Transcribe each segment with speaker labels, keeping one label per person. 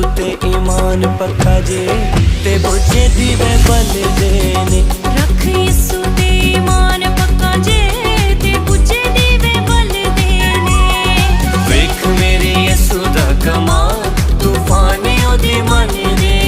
Speaker 1: यीशु ते ईमान पक्का जे ते बुझे दीवे बलदे ने।
Speaker 2: रख यीशु ते ईमान पक्का जे ते बुझे दीवे बलदे ने।
Speaker 1: वेख मेरे यीशु दा कमाल तूफान ओदी मन दे।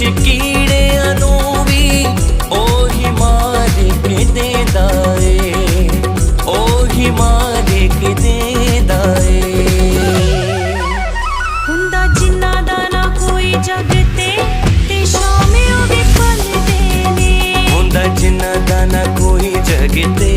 Speaker 1: कीड़ियां नूं भी ओही मालिक देंदा ए, ओही मालिक देंदा ए।
Speaker 2: हुंदा जिन्ना दा ना कोई जग ते शाम ओ भी फलदे ने।
Speaker 1: हुंदा जिन्ना दा ना कोई जग ते